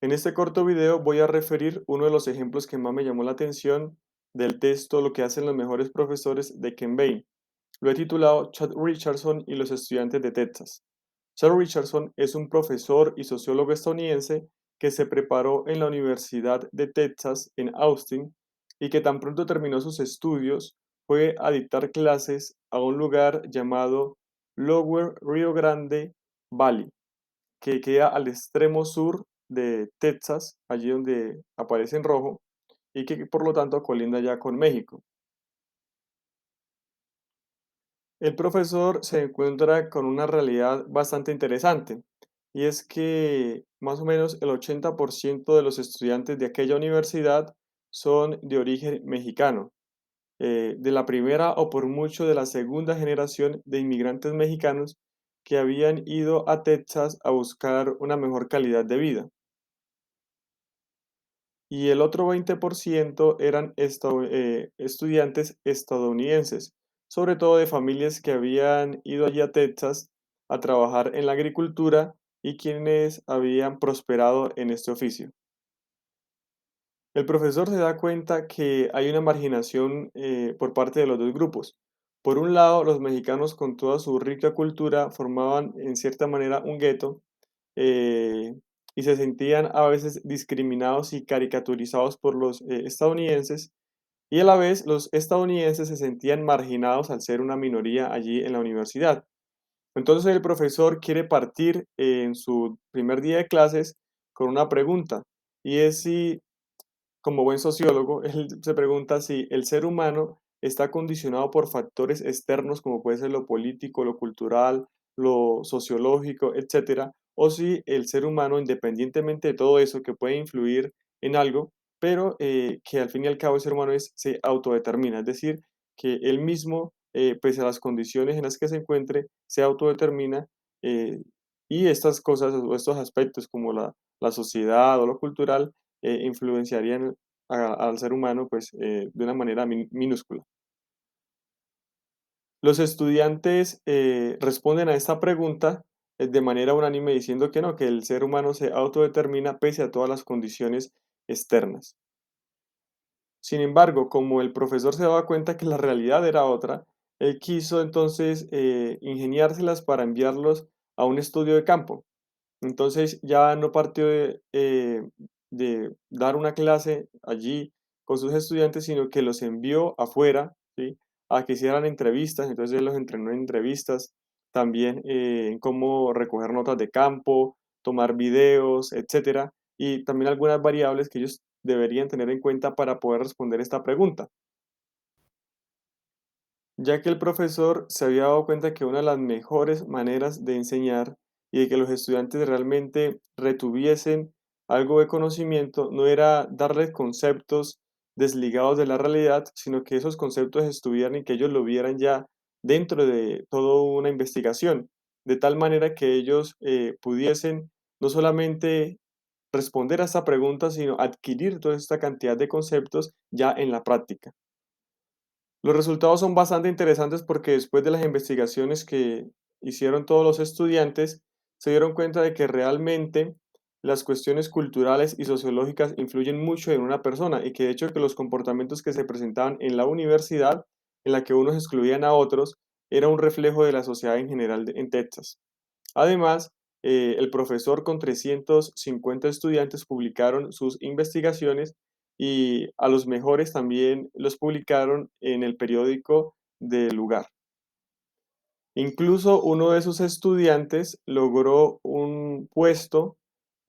En este corto video voy a referir uno de los ejemplos que más me llamó la atención del texto Lo que hacen los mejores profesores de Ken Bain. Lo he titulado Chad Richardson y los estudiantes de Texas. Chad Richardson es un profesor y sociólogo estadounidense que se preparó en la Universidad de Texas en Austin y que tan pronto terminó sus estudios fue a dictar clases a un lugar llamado Lower Rio Grande Valley, que queda al extremo sur de Texas, allí donde aparece en rojo, y que por lo tanto colinda ya con México. El profesor se encuentra con una realidad bastante interesante, y es que más o menos el 80% de los estudiantes de aquella universidad son de origen mexicano, de la primera o por mucho de la segunda generación de inmigrantes mexicanos que habían ido a Texas a buscar una mejor calidad de vida. Y el otro 20% eran estudiantes estadounidenses, sobre todo de familias que habían ido allí a Texas a trabajar en la agricultura y quienes habían prosperado en este oficio. El profesor se da cuenta que hay una marginación por parte de los dos grupos. Por un lado, los mexicanos con toda su rica cultura formaban en cierta manera un gueto, eh, y se sentían a veces discriminados y caricaturizados por los estadounidenses, y a la vez los estadounidenses se sentían marginados al ser una minoría allí en la universidad. Entonces el profesor quiere partir en su primer día de clases con una pregunta, y es si, como buen sociólogo, él se pregunta si el ser humano está condicionado por factores externos como puede ser lo político, lo cultural, lo sociológico, etcétera, o si el ser humano, independientemente de todo eso que puede influir en algo, pero que al fin y al cabo el ser humano se autodetermina, es decir, que él mismo, pese a las condiciones en las que se encuentre, se autodetermina, y estas cosas o estos aspectos como la sociedad o lo cultural influenciarían al ser humano, pues, de una manera minúscula. Los estudiantes responden a esta pregunta de manera unánime diciendo que no, que el ser humano se autodetermina pese a todas las condiciones externas. Sin embargo, como el profesor se daba cuenta que la realidad era otra, él quiso entonces ingeniárselas para enviarlos a un estudio de campo. Entonces ya no partió de dar una clase allí con sus estudiantes, sino que los envió afuera, ¿sí? A que hicieran entrevistas. Entonces él los entrenó en entrevistas, también en cómo recoger notas de campo, tomar videos, etcétera, y también algunas variables que ellos deberían tener en cuenta para poder responder esta pregunta, ya que el profesor se había dado cuenta que una de las mejores maneras de enseñar y de que los estudiantes realmente retuviesen algo de conocimiento no era darles conceptos desligados de la realidad, sino que esos conceptos estuvieran y que ellos lo vieran ya dentro de toda una investigación, de tal manera que ellos pudiesen no solamente responder a esta pregunta, sino adquirir toda esta cantidad de conceptos ya en la práctica. Los resultados son bastante interesantes porque después de las investigaciones que hicieron todos los estudiantes, se dieron cuenta de que realmente las cuestiones culturales y sociológicas influyen mucho en una persona y que de hecho que los comportamientos que se presentaban en la universidad, en la que unos excluían a otros, era un reflejo de la sociedad en general en Texas. Además, el profesor con 350 estudiantes publicaron sus investigaciones y a los mejores también los publicaron en el periódico del lugar. Incluso uno de sus estudiantes logró un puesto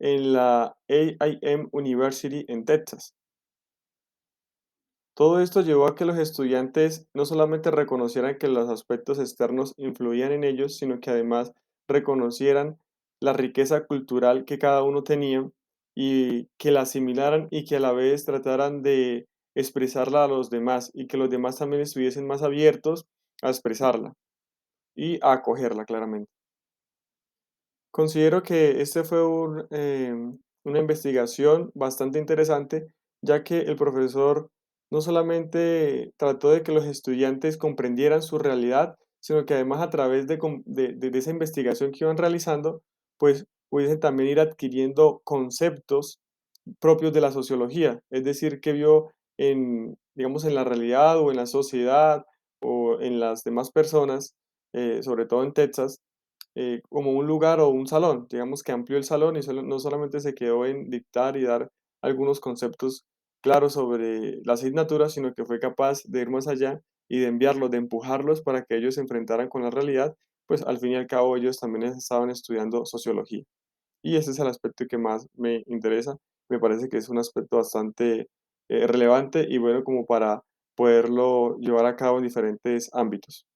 en la A&M University en Texas. Todo esto llevó a que los estudiantes no solamente reconocieran que los aspectos externos influían en ellos, sino que además reconocieran la riqueza cultural que cada uno tenía y que la asimilaran y que a la vez trataran de expresarla a los demás y que los demás también estuviesen más abiertos a expresarla y a acogerla claramente. Considero que este fue una investigación bastante interesante, ya que el profesor no solamente trató de que los estudiantes comprendieran su realidad, sino que además a través de esa investigación que iban realizando, pues pudiesen también ir adquiriendo conceptos propios de la sociología, es decir, que vio en, digamos, en la realidad o en la sociedad o en las demás personas, sobre todo en Texas, como un lugar o un salón, digamos que amplió el salón y no solamente se quedó en dictar y dar algunos conceptos claros sobre la asignatura, sino que fue capaz de ir más allá y de enviarlos, de empujarlos para que ellos se enfrentaran con la realidad, pues al fin y al cabo ellos también estaban estudiando sociología. Y ese es el aspecto que más me interesa. Me parece que es un aspecto bastante relevante y bueno como para poderlo llevar a cabo en diferentes ámbitos.